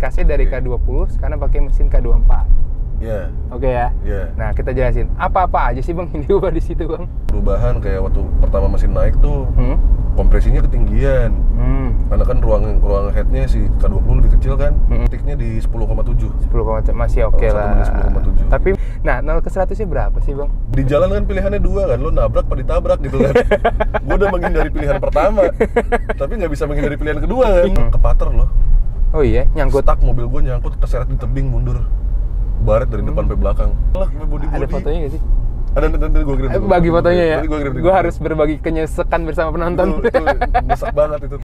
modifikasinya dari K20 sekarang pakai mesin K24. Iya. Oke ya. Iya. Nah, kita jelasin apa-apa aja sih Bang yang diubah di situ Bang. Perubahan kayak waktu pertama mesin naik tuh kompresinya ketinggian. Karena kan ruang headnya si K20 lebih kecil kan. Tiknya di 10,7. 10,7 masih oke lah. 10,7. Tapi nah 0 ke 100-nya berapa sih Bang? Di jalan kan pilihannya dua kan, lo nabrak apa ditabrak gitu kan. Gue udah menghindari pilihan pertama, tapi nggak bisa menghindari pilihan kedua kan. Kepater loh. Oh iya, nyangkut. Stuck, mobil gue nyangkut, terseret di tebing, mundur. Baret dari depan sampai belakang. Ada fotonya nggak sih? Ada, nanti gue kirim. Bagi fotonya ya. Gue Harus berbagi kenyesekan bersama penonton. Itu nyesek banget itu.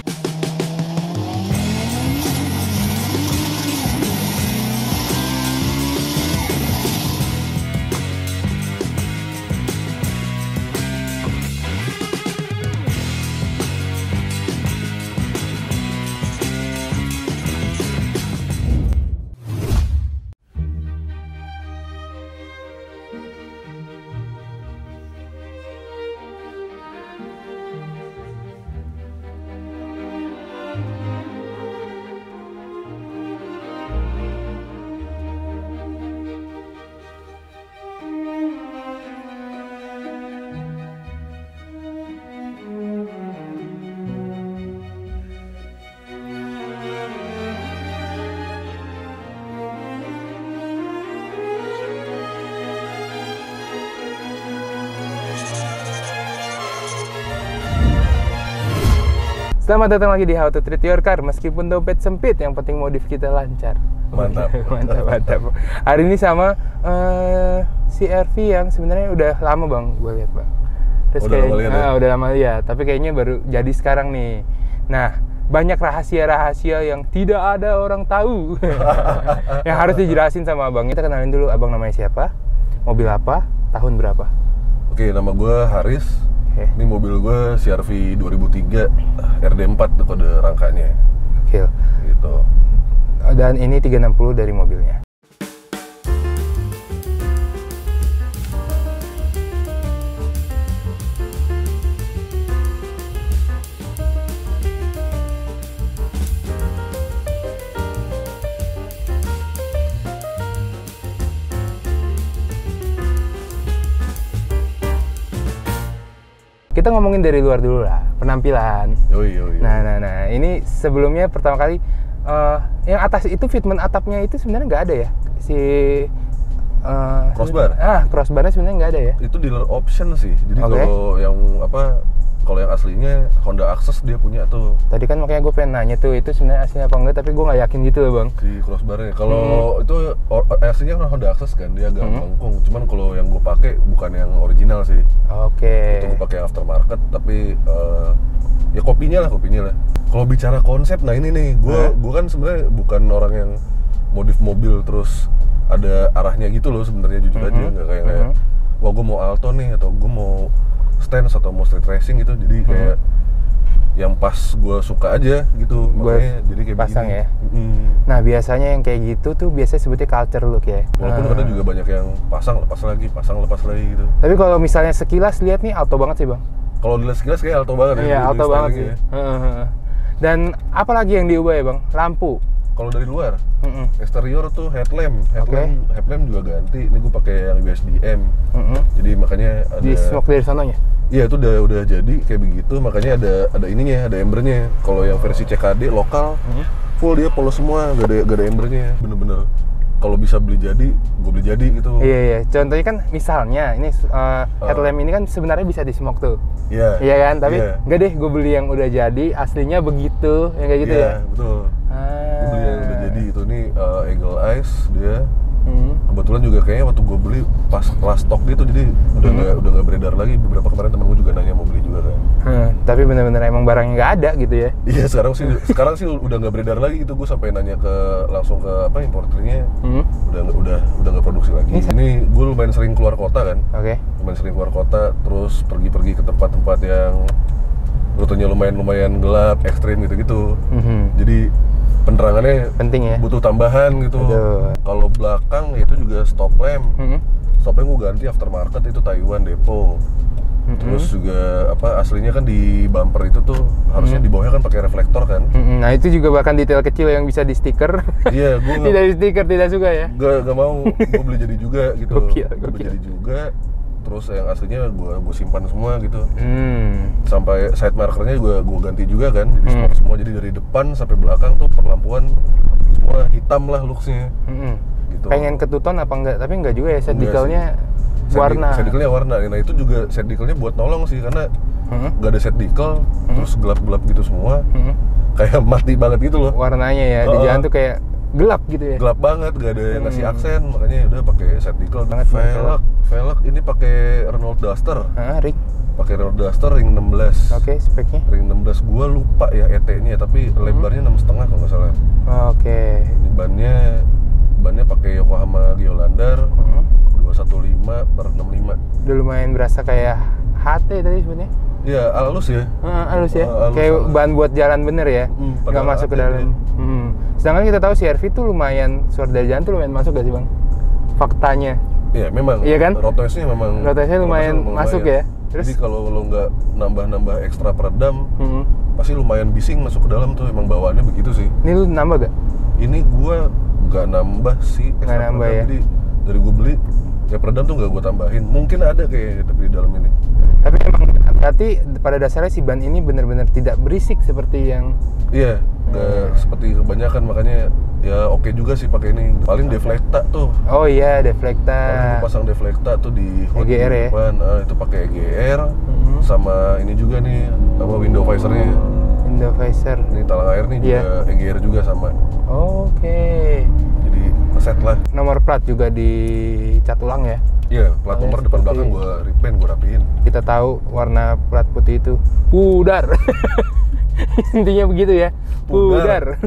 Selamat datang lagi di How to Treat Your Car. Meskipun dompet sempit, yang penting modif kita lancar. Mantap. mantap. Hari ini sama CR-V yang sebenarnya udah lama Bang, gue lihat Bang. Terus udah lama ya, tapi kayaknya baru jadi sekarang nih. Nah, banyak rahasia-rahasia yang tidak ada orang tahu. Yang harus dijelasin sama Abang. Kita kenalin dulu Abang namanya siapa, mobil apa, tahun berapa. Oke, nama gue Haris. Ini mobil gue CR-V 2003 RD4 kode rangkanya. Oke. Gitu. Dan ini 360 dari mobilnya. Kita ngomongin dari luar dulu lah, penampilan. Yoi. Nah, ini sebelumnya pertama kali yang atas itu fitment atapnya itu sebenarnya nggak ada ya, si crossbar. Crossbarnya sebenarnya nggak ada ya. Itu dealer option sih. Jadi kalau yang kalau yang aslinya Honda Access dia punya tuh. Tadi kan makanya gue pengen nanya tuh itu sebenarnya aslinya apa enggak, tapi gue nggak yakin gitu loh Bang. Si crossbarnya. Kalau itu aslinya kan Honda Access kan, dia agak melengkung. Cuman kalau yang gue pakai bukan yang original sih. Oke. Itu gue pakai yang aftermarket, tapi ya kopinya lah. Kalau bicara konsep, nah ini nih, gue kan sebenarnya bukan orang yang modif mobil terus ada arahnya gitu loh sebenarnya, jujur aja nggak kayak wah gue mau Alto nih atau gue mau stance atau mau street racing gitu, jadi kayak yang pas gue suka aja gitu, makanya jadi kayak pasang begini. Ya. Nah biasanya yang kayak gitu tuh biasanya sebutnya culture look ya. Walaupun kadang juga banyak yang pasang lepas lagi gitu. Tapi kalau misalnya sekilas lihat nih Alto banget sih Bang. Kalau dilihat sekilas kayak Alto banget ya. Iya Alto banget sih. Ya. Dan apalagi yang diubah ya Bang? Lampu. Kalau dari luar, eksterior tuh headlamp juga ganti. Ini gue pakai yang USDM. Jadi makanya ada di smoke dari sononya. Iya itu udah jadi kayak begitu, makanya ada ininya, ada embernya. Kalau yang versi CKD lokal, full dia polos semua, gak ada embernya. Bener-bener kalau bisa beli jadi, gue beli jadi gitu. Iya. Contohnya kan misalnya ini headlamp ini kan sebenarnya bisa di smoke tuh. Iya. Iya kan, tapi enggak deh, gue beli yang udah jadi, aslinya begitu, yang kayak gitu ya. Iya, betul. Gue beli yang udah jadi itu nih Eagle Eyes dia. Kebetulan juga kayaknya waktu gue beli pas kelas stok gitu, jadi udah nggak beredar lagi. Beberapa kemarin temen gue juga nanya mau beli juga kan. Tapi benar-benar emang barangnya nggak ada gitu ya? Iya sekarang sih udah nggak beredar lagi itu. Gue sampai nanya langsung ke importernya, udah nggak produksi lagi. Ini gue lumayan sering keluar kota kan. Lumayan sering keluar kota, terus pergi ke tempat-tempat yang rutenya lumayan gelap, ekstrim gitu. Jadi penerangannya penting ya, butuh tambahan gitu. Kalau belakang itu juga stop lamp. Stop lamp gue ganti aftermarket, itu Taiwan Depo. Terus juga apa aslinya kan di bumper itu tuh harusnya di bawahnya kan pakai reflektor kan. Nah itu juga bahkan detail kecil yang bisa di stiker. Iya, gue tidak di stiker, tidak suka ya. Gak mau, gue beli jadi juga gitu. Gokil. Gue beli jadi juga. Terus yang aslinya gue simpan semua gitu. Sampai side markernya gue ganti juga kan. Jadi semua jadi dari depan sampai belakang tuh perlampuan semua hitam lah looksnya. Gitu. Pengen ketuton apa enggak? Tapi enggak juga ya, set decalnya warna. Set decalnya warna. Nah itu juga set decalnya buat nolong sih karena nggak ada set decal, terus gelap-gelap gitu semua. Kayak mati banget gitu loh. Warnanya ya di jalan tuh kayak gelap gitu ya. Gelap banget, gak ada yang ngasih aksen, makanya udah pakai set decal. Velg ini pakai Renault Duster. Ring. Pakai Renault Duster ring 16. Oke, speknya. Ring 16 gua lupa ya ET-nya, tapi lebarnya 6,5 kalau nggak salah. Oke. Ini bannya pakai Yokohama Geolandar 215/65. Udah lumayan berasa kayak HT tadi sebenarnya. Iya, halus ya. Halus ya. Kayak ban buat jalan bener ya. Nggak masuk ke dalam. Sedangkan kita tahu CR-V tuh lumayan suara dari jalan tuh lumayan masuk gak sih bang? Faktanya. Iya memang. Iya kan? Rotasinya memang. Rotasinya lumayan masuk ya. Terus? Jadi kalau lo nggak nambah ekstra peredam, pasti lumayan bising masuk ke dalam tuh. Emang bawaannya begitu sih. Ini lu nambah gak? Ini gua nggak nambah sih. Nggak nambah ya. Jadi dari gua beli ya peredam tuh nggak gua tambahin. Mungkin ada kayaknya tapi di dalam ini. Tapi emang berarti pada dasarnya si ban ini benar-benar tidak berisik seperti yang. Iya. Nggak seperti kebanyakan, makanya ya oke juga sih pakai ini. Paling deflecta tuh. Oh iya, deflecta. Paling gue pasang deflecta tuh di hood EGR di depan. Itu pakai EGR sama ini juga nih apa window visor-nya. Window visor. Ini talang air nih juga EGR juga sama. Oke. Jadi set lah. Nomor plat juga dicat ulang ya. Iya, plat nomor depan belakang gue repaint, gue rapiin. Kita tahu warna plat putih itu pudar. Intinya begitu ya. Pudar,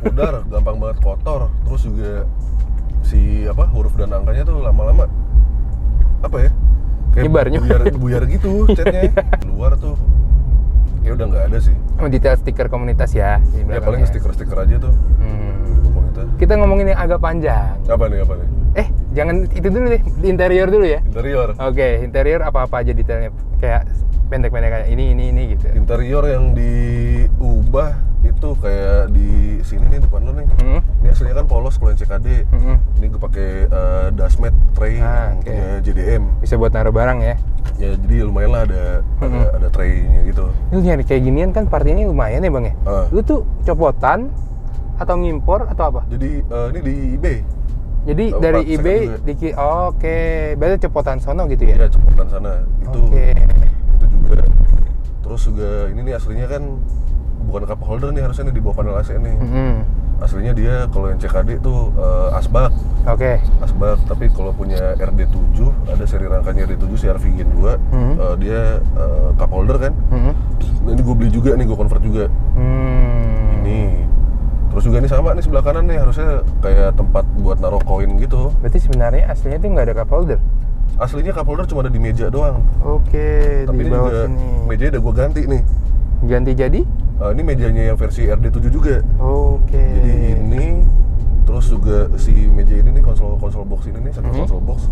gampang banget kotor. Terus juga si huruf dan angkanya tuh lama-lama apa ya? Kayak buyar gitu catnya. Di luar tuh kayak udah nggak ada sih. Detail stiker komunitas ya. Ya paling stiker aja tuh. Komunitas. Kita ngomongin yang agak panjang. Apa nih? Jangan itu dulu deh, di interior dulu ya. Interior. Oke, interior apa aja detailnya? Kayak pendek-pendek kayak ini gitu. Interior yang diubah itu kayak di sini nih depan lo nih. Ini aslinya kan polos kalau yang CKD. Ini gue pakai dashmat tray yang punya JDM. Bisa buat naruh barang ya. Ya jadi lumayan lah ada tray-nya gitu. Lu nyari kayak ginian kan part ini lumayan ya bang ya. Lu tuh copotan atau ngimpor atau apa? Jadi ini di eBay. Jadi dari eBay berarti copotan sono gitu ya? Iya, copotan sana. Itu juga. Terus juga ini nih aslinya kan bukan cup holder nih, harusnya nih di bawah panel AC nih. Aslinya dia kalau yang CKD tuh asbak. Asbak, tapi kalau punya RD7, ada seri rangkanya RD7 CR-V Gen 2, dia cup holder kan. Nah, ini gue beli juga nih, gue convert juga. Ini. Terus juga ini sama nih sebelah kanan nih, harusnya kayak tempat buat naruh koin gitu. Berarti sebenarnya aslinya tuh nggak ada cup holder? Aslinya cup holder cuma ada di meja doang. Oke, tapi di bawah juga sini. Mejanya udah gue ganti nih. Ganti jadi? Ini mejanya yang versi RD7 juga. Oke. Jadi ini, terus juga si meja ini nih konsol box ini nih, satu konsol box.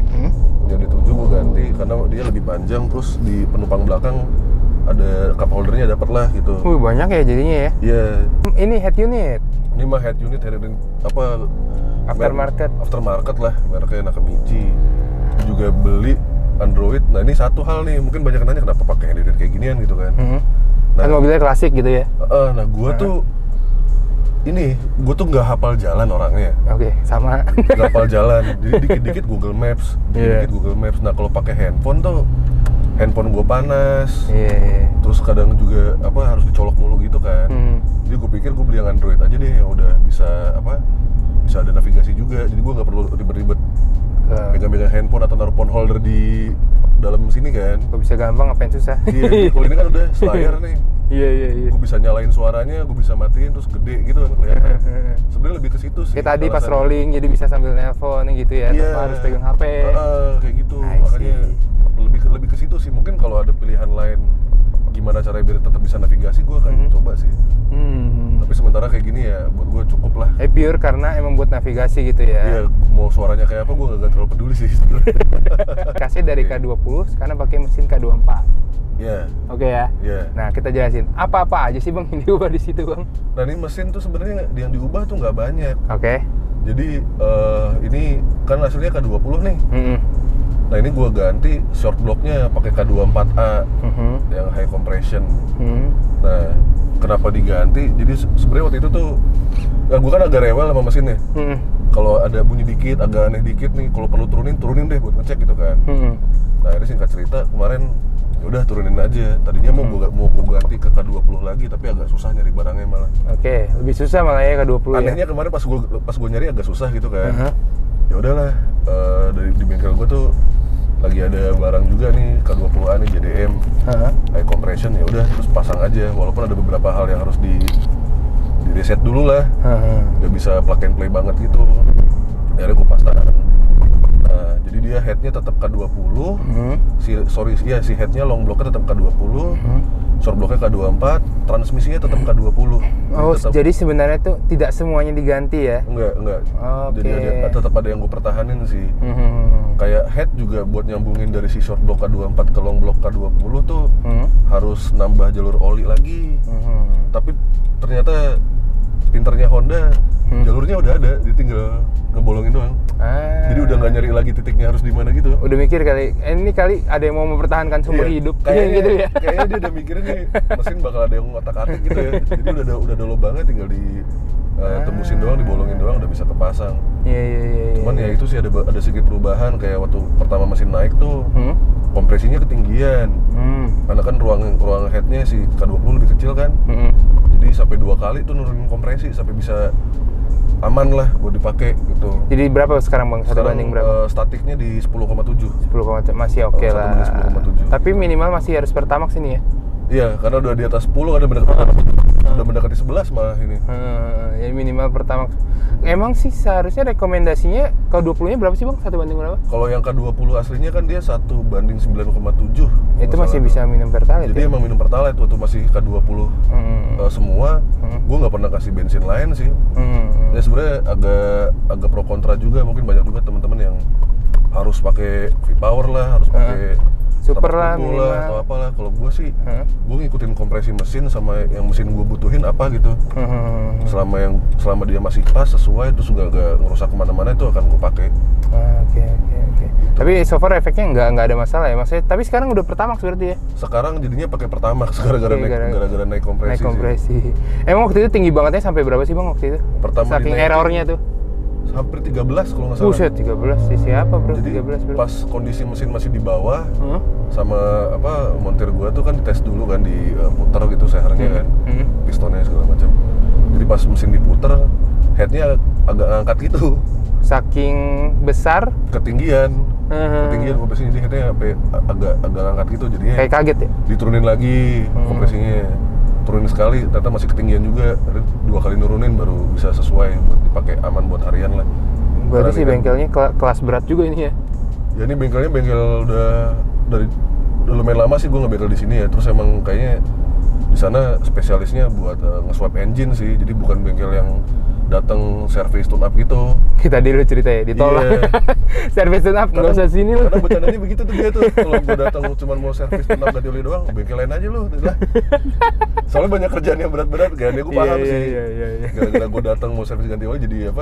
Punya RD7 gue ganti karena dia lebih panjang, terus di penumpang belakang ada cup holdernya dapat lah gitu. Banyak ya jadinya ya? Iya. Ini head unit? Ini mah head unit, aftermarket lah, mereknya Nakamichi. Juga beli Android. Nah ini satu hal nih, mungkin banyak nanya kenapa pakai head unit kayak ginian gitu kan. Nah, kan mobilnya klasik gitu ya? Nah gue tuh nggak hafal jalan orangnya. Oke, sama. Nggak hafal jalan, jadi dikit-dikit Google Maps, Google Maps. Nah kalau pakai handphone tuh, handphone gue panas. Terus kadang juga harus dicolok mulu gitu kan. Jadi gue pikir gue beli yang Android aja deh, yang udah bisa ada navigasi juga. Jadi gue nggak perlu ribet-ribet pegang-pegang handphone atau naruh phone holder di dalam sini kan. Gue bisa gampang, ngapain susah. Iya, kalau ini kan udah selayar nih. Iya. Gue bisa nyalain suaranya, gue bisa matiin terus gede gitu kan kelihatan. Sebenarnya lebih ke situ sih. Kayak tadi pas rolling jadi bisa sambil nelpon gitu ya, tanpa harus pegang HP. Kayak gitu. Makanya lebih ke situ sih. Mungkin kalau ada pilihan lain gimana cara biar tetap bisa navigasi, gue akan coba sih. Tapi sementara kayak gini ya buat gue cukup lah. Pure karena emang buat navigasi gitu ya. Iya, mau suaranya kayak apa gue gak terlalu peduli sih. Kasih dari K20 sekarang pakai mesin K24. Iya. Oke ya. Iya. Nah, kita jelasin apa-apa aja sih Bang yang diubah di situ, Bang. Nah, ini mesin tuh sebenarnya yang diubah tuh nggak banyak. Oke. Jadi ini kan hasilnya K20 nih. Nah, ini gua ganti short blocknya pakai K24A yang high compression. Nah, kenapa diganti? Jadi sebenarnya waktu itu tuh gua kan agak rewel sama mesinnya. Kalau ada bunyi dikit, agak aneh dikit nih, kalau perlu turunin deh buat ngecek gitu kan. Nah, akhirnya singkat cerita kemarin udah turunin aja. Tadinya mau gua ganti ke K20 lagi, tapi agak susah nyari barangnya malah. Oke, lebih susah malah ya K20. Anehnya ya? Kemarin pas gua nyari agak susah gitu kan. Ya udahlah, di bengkel gua tuh lagi ada barang juga nih K20A nih JDM high compression, ya udah terus pasang aja, walaupun ada beberapa hal yang harus di reset dulu lah, nggak bisa plug and play banget gitu. Akhirnya gue pasang. Nah, jadi dia headnya tetap K20, si headnya long blocknya tetap K20, short blocknya K24, transmisinya tetap K20. Oh, jadi sebenarnya tuh tidak semuanya diganti ya? Enggak. Jadi tetap ada yang gue pertahanin sih. Kayak head juga buat nyambungin dari si short block K24 ke long block K20 tuh harus nambah jalur oli lagi. Tapi ternyata pinternya Honda, jalurnya udah ada, dia tinggal ngebolongin doang. Jadi udah nggak nyari lagi titiknya harus di mana gitu. Udah mikir kali, ini kali ada yang mau mempertahankan sumber hidup. Kayaknya gitu ya. Kayaknya dia udah mikirin nih mesin bakal ada yang ngotak-atik gitu ya. Jadi udah ada lubangnya, tinggal tembusin doang, dibolongin doang, udah bisa kepasang. Iya. Cuman ya itu sih ada sedikit perubahan, kayak waktu pertama mesin naik tuh kompresinya ketinggian. Karena kan ruang headnya si K20 lebih kecil kan. Jadi sampai 2 kali tuh nurunin kompresi sampai bisa aman lah buat dipakai gitu. Jadi berapa sekarang Bang? Banding berapa? Statiknya di 10,7. 10,7 masih oke lah. 10,7. Tapi minimal masih harus Pertamax ini ya? Iya, karena udah di atas 10 ada mendekati 11 malah ini. Ya minimal Pertamax. Emang sih seharusnya rekomendasinya K20-nya berapa sih Bang? 1 banding berapa? Kalau yang K20 aslinya kan dia 1 banding 9,7. Itu masih bisa minum Pertalite. Jadi emang minum Pertalite waktu masih K20 semua. Gue nggak pernah kasih bensin lain sih. Ya sebenarnya agak pro kontra juga, mungkin banyak juga teman-teman yang harus pakai V-Power lah, harus pakai super lah minimal atau apalah. Kalau gue sih gue ngikutin kompresi mesin sama yang mesin gue butuhin apa gitu. Selama dia masih pas sesuai, terus nggak ngerusak kemana-mana, itu akan gue pakai. Oke. Tapi so far efeknya nggak ada masalah ya, maksudnya. Tapi sekarang udah Pertamax berarti ya? Sekarang jadinya pakai Pertamax gara-gara naik kompresi. Naik kompresi. Emang waktu itu tinggi bangetnya sampai berapa sih Bang waktu itu? Pertama saking errornya tuh. Hampir 13 kalau nggak salah. Buset, 13 sih siapa bro? Jadi 13 bro. pas kondisi mesin masih di bawah, sama montir gua tuh kan dites dulu kan, diputar gitu sehernya kan, pistonnya segala macam. Jadi pas mesin diputar, headnya agak ngangkat gitu. Saking besar? Ketinggian kompresinya, jadi headnya agak ngangkat gitu, jadinya. Kayak kaget ya? Diturunin lagi kompresinya. Turunin sekali, ternyata masih ketinggian juga. 2 kali nurunin baru bisa sesuai buat dipakai aman buat harian lah. Berarti sih bengkelnya kelas berat juga ini ya? Ya ini bengkel udah lumayan lama sih gue ngebengkel di sini ya. Terus emang kayaknya di sana spesialisnya buat nge-swap engine sih. Jadi bukan bengkel yang datang servis tune up gitu. Kita dulu cerita ya, ditolak. Servis tune up nggak usah sini lu. Karena bercandanya begitu tuh dia tuh. Kalau gue datang cuma mau servis tune up ganti oli doang, bengkel lain aja lu. Soalnya banyak kerjaan yang berat-berat kan, ya gue paham sih. Gara-gara gue datang mau servis ganti oli jadi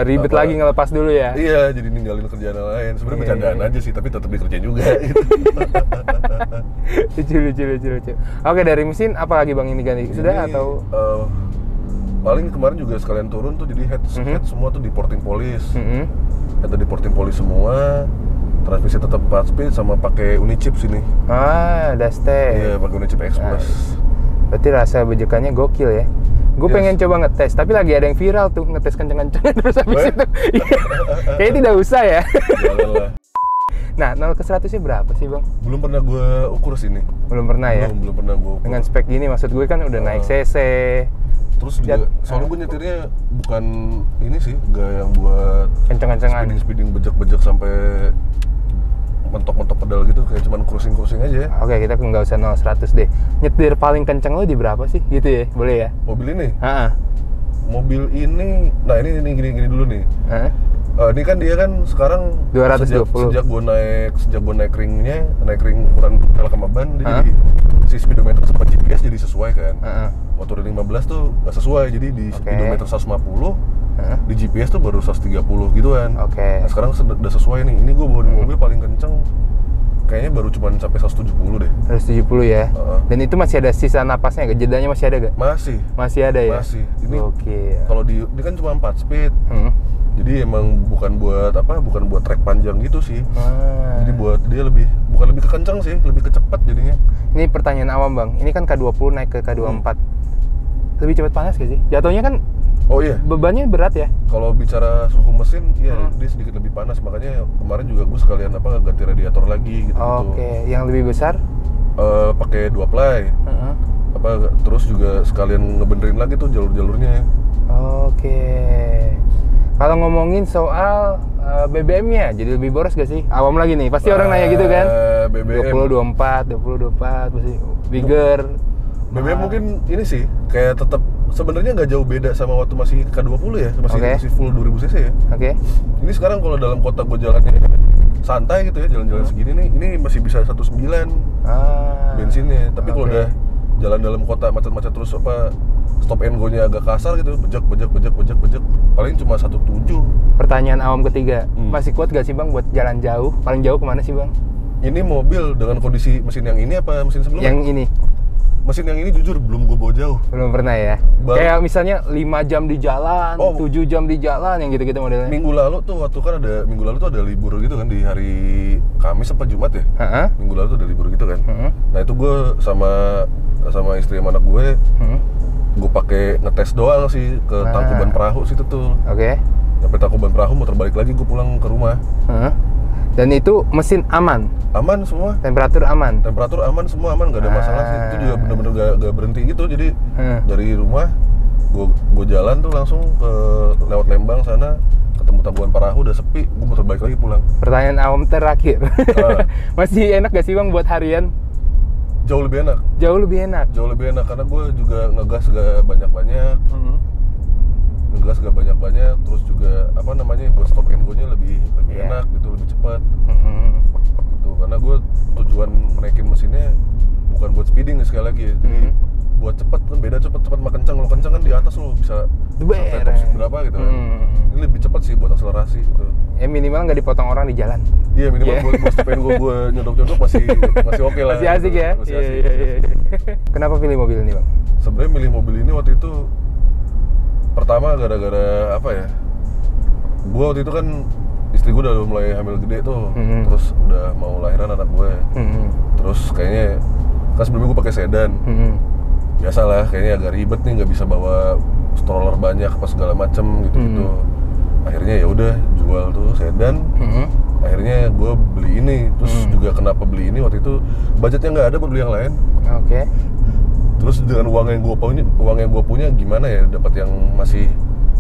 ribet lagi ngelepas dulu ya. Iya, jadi ninggalin kerjaan lain. Sebenarnya bercandaan aja sih, tapi tetap dikerjain juga. Lucu. Oke, dari mesin apa lagi Bang ini ganti? Sudah atau? Paling kemarin juga sekalian turun tuh, jadi head semua tuh di porting polish. Head di porting polish semua. Transmisi tetap 4 speed sama pakai Unichip sini. Dastec. Iya, pakai Unichip X Plus. Berarti rasa bejekannya gokil ya. Gue pengen coba ngetes, tapi lagi ada yang viral tuh, ngetes kenceng-kencengan terus habis itu. Kayaknya tidak usah ya. Janganlah. Nah, 0 ke 100-nya berapa sih Bang? Belum pernah gue ukur sini. Belum pernah ya? Belum pernah gue ukur. Dengan spek gini, maksud gue kan udah naik CC. Terus juga, soalnya gue nyetirnya bukan ini sih, gak yang buat kenceng-kencengan, speeding bejek-bejek sampai mentok-mentok pedal gitu, kayak cuman cruising aja. Oke, kita nggak usah 0-100 deh. Nyetir paling kenceng lo di berapa sih? Gitu ya, boleh ya? Mobil ini? Mobil ini, nah ini gini dulu nih. Ini kan dia kan sekarang 220. sejak gue naik ring ukuran velg sama ban, dia jadi si speedometer sama GPS jadi sesuai kan. Waktu ring 15 tuh nggak sesuai, jadi di speedometer 150, di GPS tuh baru 130 gitu kan. Nah sekarang udah sesuai nih. Ini gue bawa di mobil paling kenceng kayaknya baru cuma sampai 170 deh. 170 ya. Dan itu masih ada sisa napasnya gak? Jedanya masih ada gak? Masih ada ya? Masih. Ini kalau ini kan cuma 4 speed. Jadi emang bukan buat track panjang gitu sih. Jadi buat dia bukan lebih ke kencang sih, lebih ke cepat jadinya. Ini pertanyaan awam bang, ini kan K20 naik ke K24. Lebih cepat panas gak sih? Jatuhnya kan bebannya berat ya? Kalau bicara suhu mesin, iya dia sedikit lebih panas. Makanya kemarin juga gue sekalian ganti radiator lagi gitu. Yang lebih besar? Pakai 2 ply. Terus juga sekalian ngebenerin lagi tuh jalur-jalurnya. Kalau ngomongin soal BBM-nya, jadi lebih boros gak sih? Awam lagi nih, pasti orang nanya gitu kan? BBM 2024 pasti bigger. BBM mungkin ini sih kayak tetap sebenarnya nggak jauh beda sama waktu masih K20 ya, masih full 2000 cc ya. Ini sekarang kalau dalam kota gue jalannya santai gitu ya, jalan-jalan segini nih, ini masih bisa 19 bensinnya. Tapi kalau udah jalan dalam kota macet-macet terus stop and go-nya agak kasar gitu, bejek paling cuma 17. Pertanyaan awam ketiga, masih kuat gak sih bang buat jalan jauh? Paling jauh kemana sih bang? Ini mobil dengan kondisi mesin yang ini apa mesin sebelumnya? Yang ini. Mesin yang ini jujur belum gue bawa jauh. Belum pernah ya? Kayak misalnya 5 jam di jalan, 7 jam di jalan, yang gitu-gitu modelnya. Minggu lalu tuh ada libur gitu kan, di hari Kamis apa Jumat ya? Minggu lalu tuh ada libur gitu kan. Nah itu gue sama istri sama anak gue, gue pakai ngetes doang sih ke Tangkuban Perahu situ tuh. Sampai Tangkuban Perahu mau terbalik lagi gue pulang ke rumah. Dan itu mesin aman? Aman semua. Temperatur aman? Temperatur aman, semua aman, gak ada masalah sih. Itu juga bener-bener gak berhenti gitu. Jadi dari rumah gue jalan tuh langsung lewat Lembang sana, ketemu Tangkuban Perahu udah sepi, gue mau terbalik lagi pulang. Pertanyaan awam terakhir. Masih enak gak sih bang buat harian? Jauh lebih enak karena gue juga ngegas gak banyak-banyak. Terus juga buat stop and go-nya lebih enak gitu, lebih cepat. Gitu. Karena gue tujuan naikin mesinnya bukan buat speeding sekali lagi. Jadi buat cepat kan beda, cepat mah kencang. Kalau kencang kan di atas lo bisa sampai top speed berapa gitu kan. Ini lebih cepat sih buat akselerasi gitu. Minimal nggak dipotong orang di jalan. Iya, minimal buat stop and go gue nyodok-nyodok masih oke lah. Masih asik ya? Masih asik. Kenapa pilih mobil ini bang? Sebenarnya milih mobil ini waktu itu pertama gara-gara apa ya? Gue waktu itu kan istri gue udah mulai hamil gede tuh, terus udah mau lahiran anak gue. Terus kayaknya kan sebelumnya gue pakai sedan. Biasalah, kayaknya agak ribet nih, nggak bisa bawa stroller banyak apa segala macem gitu. Akhirnya ya udah jual tuh sedan. Akhirnya gue beli ini. Terus juga kenapa beli ini, waktu itu budgetnya nggak ada buat beli yang lain. Terus dengan uang yang gue punya gimana ya dapat yang masih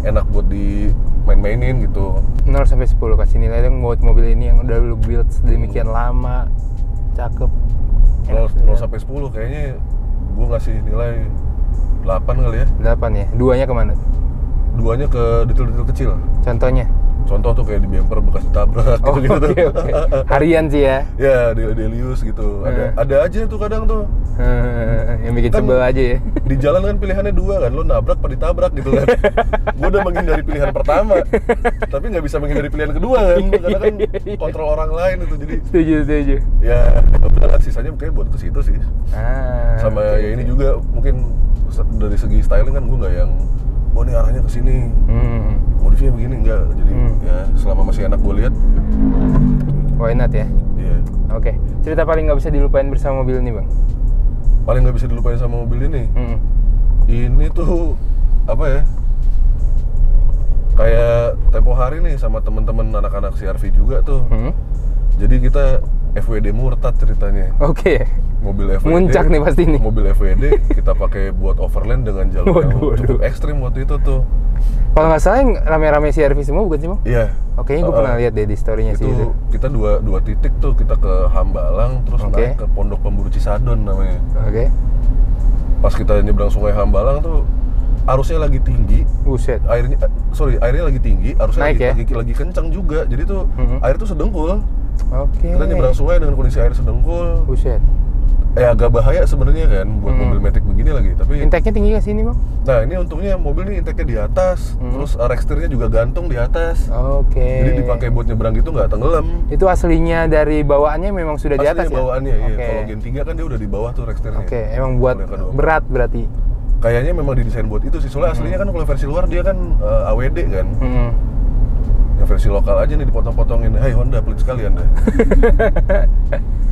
enak buat di main-mainin gitu. 0 sampai 10 kasih nilai dong buat mobil ini yang udah lu build sedemikian lama, cakep. 0 sampai 10 kayaknya gue ngasih nilai 8 kali ya. 8 ya. Duanya kemana? Duanya ke detail-detail kecil. Contoh tuh kayak di bumper bekas ditabrak gitu tuh. Harian sih ya. Ya, Delius gitu. Ada aja tuh kadang tuh. Yang bikin sebel aja ya. Di jalan kan pilihannya 2 kan, lo nabrak apa ditabrak gitu kan. Gue udah menghindari pilihan pertama, tapi nggak bisa menghindari pilihan kedua kan, karena kan kontrol orang lain itu. Jadi setuju. Ya, sisanya mungkin buat ke situ sih. Sama ya ini juga mungkin dari segi styling kan gue nggak yang ini arahnya ke sini, modifnya begini, enggak. Jadi ya selama masih enak gue lihat, why not ya? Iya. Oke. Cerita paling nggak bisa dilupain bersama mobil ini bang? Paling nggak bisa dilupain sama mobil ini? Ini tuh apa ya? Kayak tempo hari nih sama temen-temen anak-anak CR-V juga tuh. Jadi kita FWD murtad ceritanya. Mobil FWD, muncak nih pasti nih. Mobil FWD kita pakai buat overland dengan jalur yang cukup ekstrim waktu itu tuh. Kalau nggak salah yang rame-rame CR-V semua bukan sih bang? Iya. Kayaknya gue pernah lihat deh di story-nya sih itu. Kita dua titik tuh, kita ke Hambalang terus naik ke Pondok Pemburu Cisadon namanya. Pas kita nyebrang Sungai Hambalang tuh arusnya lagi tinggi. Buset. Airnya lagi tinggi, arusnya Naik, lagi kencang juga. Jadi tuh air tuh sedengkul. Oke. Kita nyebrang sungai dengan kondisi air sedengkul. Buset. Agak bahaya sebenarnya kan buat mobil matic begini lagi, tapi intake-nya tinggi nggak sih ini, Bang? Nah, ini untungnya mobil ini intake-nya di atas, terus rekstirnya juga gantung di atas. Oke. Jadi dipakai buat nyebrang gitu nggak tenggelam. Itu aslinya dari bawaannya memang sudah di atas ya? Bawaannya, iya. Kalau Gen 3 kan dia udah di bawah tuh rekstirnya. Oke, emang buat berat berarti? Kayaknya memang didesain buat itu sih, soalnya aslinya kan kalau versi luar dia kan AWD kan. Yang versi lokal aja nih dipotong-potongin. Hai Honda, pelit sekali Anda.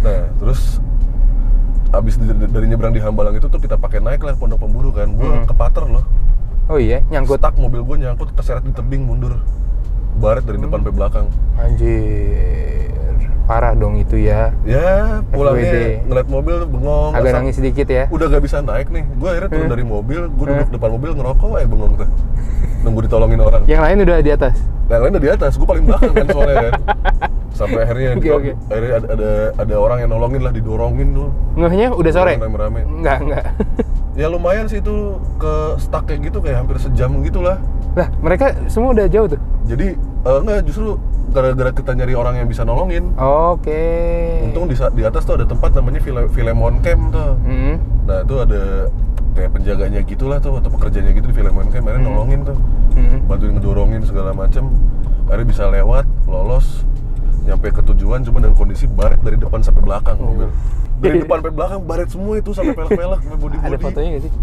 Nah, terus abis dari nyebrang di Hambalang itu tuh kita pakai naik lah Pondok Pemburu kan. Gua kepater loh. Oh iya, nyangkut. Stuck, mobil gua nyangkut, terseret di tebing, mundur. Baret dari depan sampai belakang. Anjir. Parah dong itu ya. Ya, pulangnya ngeliat mobil tuh bengong. Agak nangis sedikit ya. Udah gak bisa naik nih. Gua akhirnya turun dari mobil, gua duduk depan mobil ngerokok bengong tuh. Nunggu ditolongin orang. Yang lain udah di atas? Yang lain udah di atas, gua paling belakang kan soalnya kan. Sampai akhirnya akhirnya ada orang yang nolongin lah, didorongin tuh. Ngehnya udah sore? Rame-rame. Enggak. Ya lumayan sih itu ke stuck kayak gitu, kayak hampir sejam gitu lah. Lah, mereka semua udah jauh tuh? Jadi, enggak, justru gara-gara kita nyari orang yang bisa nolongin. Oke. Untung di atas tuh ada tempat namanya Filemon Camp tuh. Nah, itu ada kayak penjaganya gitulah tuh, atau pekerjanya gitu di Filemon Camp, akhirnya nolongin tuh. Bantuin ngedorongin segala macem. Akhirnya bisa lewat, lolos, nyampe ke tujuan, cuma dengan kondisi baret dari depan sampai belakang mobil. Dari depan sampai belakang baret semua itu, sampai pelek-pelek, sampai bodi-bodi. Ada fotonya nggak sih?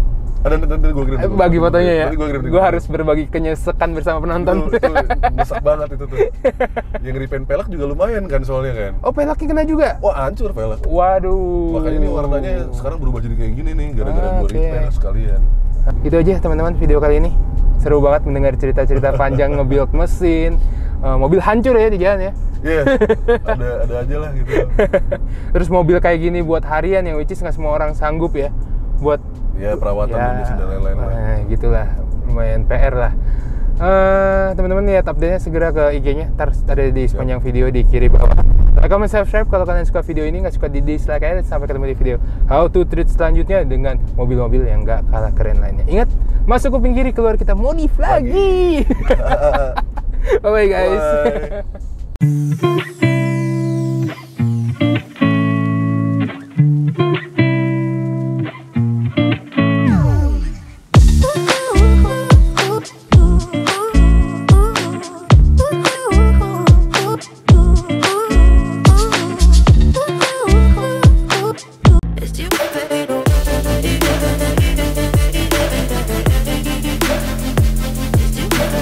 Ada, nanti gue kirim. Bagi fotonya ya? Gue harus berbagi kenyesekan bersama penonton. Itu nyesek banget itu tuh. Yang repaint pelek juga lumayan kan soalnya kan. Oh, peleknya kena juga? Wah, hancur pelek. Waduh. Makanya ini warnanya sekarang berubah jadi kayak gini nih, gara-gara gue repaint sekalian. Itu aja teman-teman video kali ini. Seru banget mendengar cerita-cerita panjang nge-build mesin. Mobil hancur ya di jalan ya? Iya, ada aja lah gitu. Terus mobil kayak gini buat harian yang which is nggak semua orang sanggup ya. Buat ya perawatan dan lain-lain lah. Gitulah, lumayan PR lah. Teman-teman lihat update-nya segera ke IG-nya. Ntar ada di sepanjang video di kiri bawah. Like, comment, subscribe kalau kalian suka video ini, nggak suka di dislike aja. Sampai ketemu di video how to treat selanjutnya dengan mobil-mobil yang nggak kalah keren lainnya. Ingat, masuk kuping kiri, keluar kita modif lagi. Bye-bye guys. Bye.